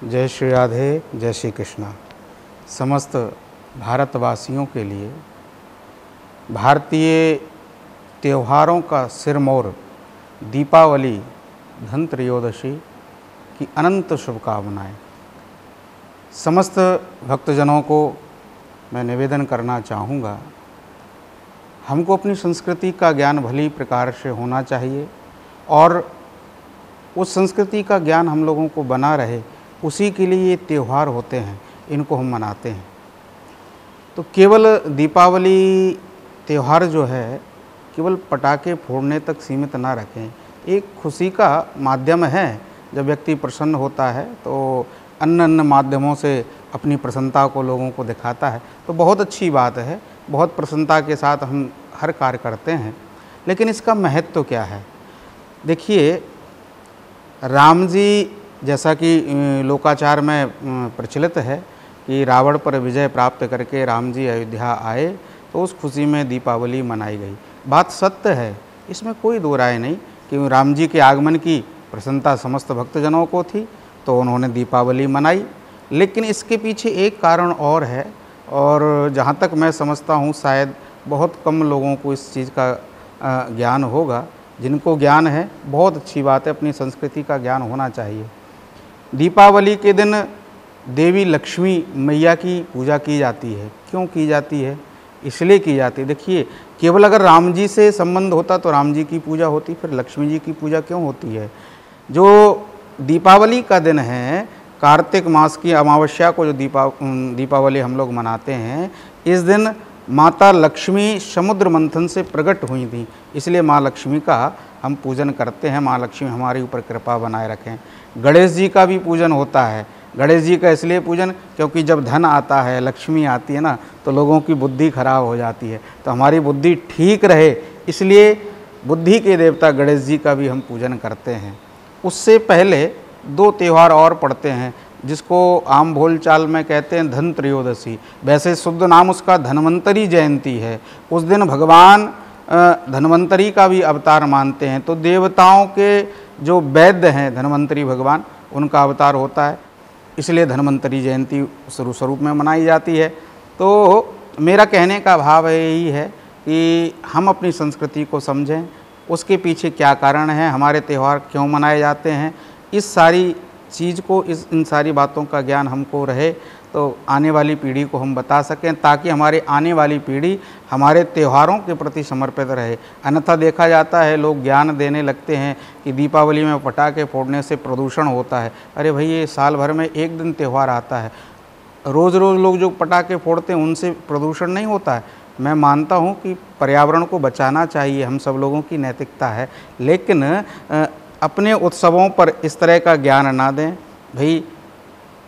जय श्री राधे, जय श्री कृष्णा। समस्त भारतवासियों के लिए भारतीय त्योहारों का सिरमौर दीपावली धनत्रयोदशी की अनंत शुभकामनाएं। समस्त भक्तजनों को मैं निवेदन करना चाहूँगा, हमको अपनी संस्कृति का ज्ञान भली प्रकार से होना चाहिए और उस संस्कृति का ज्ञान हम लोगों को बना रहे, उसी के लिए ये त्यौहार होते हैं, इनको हम मनाते हैं। तो केवल दीपावली त्यौहार जो है केवल पटाखे फोड़ने तक सीमित ना रखें, एक खुशी का माध्यम है। जब व्यक्ति प्रसन्न होता है तो अन्य माध्यमों से अपनी प्रसन्नता को लोगों को दिखाता है, तो बहुत अच्छी बात है। बहुत प्रसन्नता के साथ हम हर कार्य करते हैं, लेकिन इसका महत्व क्या है? देखिए, राम जी, जैसा कि लोकाचार में प्रचलित है कि रावण पर विजय प्राप्त करके राम जी अयोध्या आए, तो उस खुशी में दीपावली मनाई गई। बात सत्य है, इसमें कोई दो राय नहीं कि राम जी के आगमन की प्रसन्नता समस्त भक्तजनों को थी, तो उन्होंने दीपावली मनाई। लेकिन इसके पीछे एक कारण और है, और जहाँ तक मैं समझता हूँ शायद बहुत कम लोगों को इस चीज़ का ज्ञान होगा। जिनको ज्ञान है, बहुत अच्छी बात है, अपनी संस्कृति का ज्ञान होना चाहिए। दीपावली के दिन देवी लक्ष्मी मैया की पूजा की जाती है। क्यों की जाती है? इसलिए की जाती है, देखिए, केवल अगर राम जी से संबंध होता तो राम जी की पूजा होती, फिर लक्ष्मी जी की पूजा क्यों होती है? जो दीपावली का दिन है, कार्तिक मास की अमावस्या को जो दीपावली हम लोग मनाते हैं, इस दिन माता लक्ष्मी समुद्र मंथन से प्रकट हुई थी, इसलिए माँ लक्ष्मी का हम पूजन करते हैं। माँ लक्ष्मी हमारे ऊपर कृपा बनाए रखें। गणेश जी का भी पूजन होता है। गणेश जी का इसलिए पूजन क्योंकि जब धन आता है, लक्ष्मी आती है ना, तो लोगों की बुद्धि खराब हो जाती है, तो हमारी बुद्धि ठीक रहे, इसलिए बुद्धि के देवता गणेश जी का भी हम पूजन करते हैं। उससे पहले दो त्यौहार और पड़ते हैं, जिसको आम बोलचाल में कहते हैं धन त्रयोदशी। वैसे शुद्ध नाम उसका धन्वंतरी जयंती है। उस दिन भगवान धन्वंतरी का भी अवतार मानते हैं, तो देवताओं के जो वैद्य हैं धन्वंतरी भगवान, उनका अवतार होता है, इसलिए धन्वंतरी जयंती स्वरूप में मनाई जाती है। तो मेरा कहने का भाव यही है कि हम अपनी संस्कृति को समझें, उसके पीछे क्या कारण है, हमारे त्यौहार क्यों मनाए जाते हैं, इस सारी चीज़ को, इन सारी बातों का ज्ञान हमको रहे, तो आने वाली पीढ़ी को हम बता सकें, ताकि हमारे आने वाली पीढ़ी हमारे त्योहारों के प्रति समर्पित रहे। अन्यथा देखा जाता है, लोग ज्ञान देने लगते हैं कि दीपावली में पटाखे फोड़ने से प्रदूषण होता है। अरे भाई, ये साल भर में एक दिन त्यौहार आता है, रोज़ रोज़ लोग जो पटाखे फोड़ते हैं उनसे प्रदूषण नहीं होता है। मैं मानता हूँ कि पर्यावरण को बचाना चाहिए, हम सब लोगों की नैतिकता है, लेकिन अपने उत्सवों पर इस तरह का ज्ञान ना दें। भाई,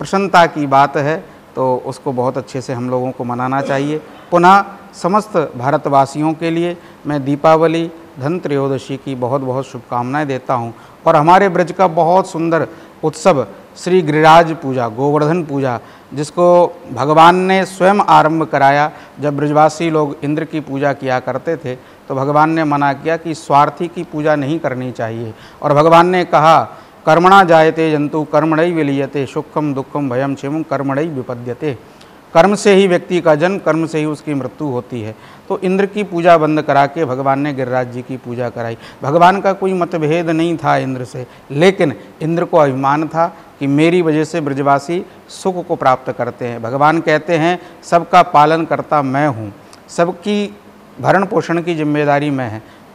प्रसन्नता की बात है तो उसको बहुत अच्छे से हम लोगों को मनाना चाहिए। पुनः समस्त भारतवासियों के लिए मैं दीपावली धन त्रयोदशी की बहुत बहुत शुभकामनाएं देता हूं। और हमारे ब्रज का बहुत सुंदर उत्सव श्री गिरिराज पूजा, गोवर्धन पूजा, जिसको भगवान ने स्वयं आरंभ कराया। जब ब्रजवासी लोग इंद्र की पूजा किया करते थे, तो भगवान ने मना किया कि स्वार्थी की पूजा नहीं करनी चाहिए, और भगवान ने कहा, कर्मणा जायते जंतु कर्मणैव विलीयते, सुखम दुखम भयम क्षेमम कर्मणैव विपद्यते। कर्म से ही व्यक्ति का जन्म, कर्म से ही उसकी मृत्यु होती है। तो इंद्र की पूजा बंद करा के भगवान ने गिरिराज जी की पूजा कराई। भगवान का कोई मतभेद नहीं था इंद्र से, लेकिन इंद्र को अभिमान था कि मेरी वजह से ब्रजवासी सुख को प्राप्त करते हैं। भगवान कहते हैं, सबका पालन करता मैं हूँ, सबकी भरण पोषण की जिम्मेदारी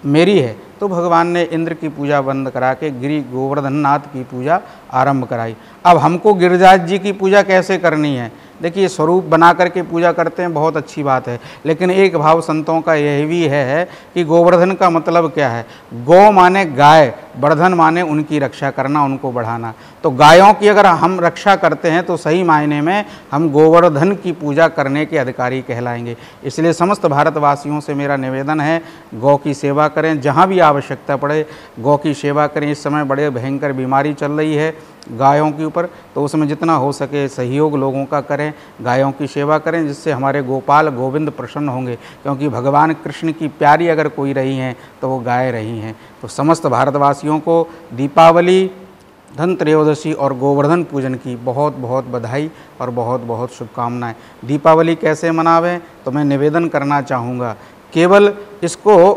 मेरी है। तो भगवान ने इंद्र की पूजा बंद करा के गिरि गोवर्धन नाथ की पूजा आरंभ कराई। अब हमको गिरिराज जी की पूजा कैसे करनी है? देखिए, स्वरूप बना करके पूजा करते हैं, बहुत अच्छी बात है, लेकिन एक भाव संतों का यह भी है कि गोवर्धन का मतलब क्या है? गौ माने गाय, वर्धन माने उनकी रक्षा करना, उनको बढ़ाना। तो गायों की अगर हम रक्षा करते हैं तो सही मायने में हम गोवर्धन की पूजा करने के अधिकारी कहलाएंगे। इसलिए समस्त भारतवासियों से मेरा निवेदन है, गौ की सेवा करें, जहाँ भी आवश्यकता पड़े गौ की सेवा करें। इस समय बड़े भयंकर बीमारी चल रही है गायों के ऊपर, तो उसमें जितना हो सके सहयोग लोगों का करें, गायों की सेवा करें, जिससे हमारे गोपाल गोविंद प्रसन्न होंगे। क्योंकि भगवान कृष्ण की प्यारी अगर कोई रही हैं तो वो गाय रही हैं। तो समस्त भारतवासियों को दीपावली धनत्रयोदशी और गोवर्धन पूजन की बहुत बहुत बधाई और बहुत बहुत शुभकामनाएं। दीपावली कैसे मनावें तो मैं निवेदन करना चाहूँगा, केवल इसको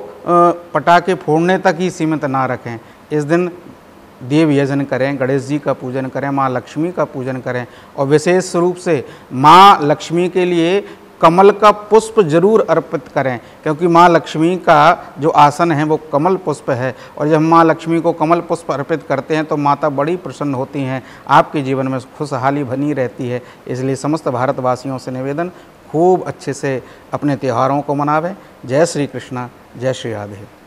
पटाखे फोड़ने तक ही सीमित ना रखें। इस दिन देव यजन करें, गणेश जी का पूजन करें, माँ लक्ष्मी का पूजन करें और विशेष रूप से माँ लक्ष्मी के लिए कमल का पुष्प जरूर अर्पित करें, क्योंकि माँ लक्ष्मी का जो आसन है वो कमल पुष्प है और जब माँ लक्ष्मी को कमल पुष्प अर्पित करते हैं तो माता बड़ी प्रसन्न होती हैं, आपके जीवन में खुशहाली बनी रहती है। इसलिए समस्त भारतवासियों से निवेदन, खूब अच्छे से अपने त्योहारों को मनावें। जय श्री कृष्णा, जय श्री राधे।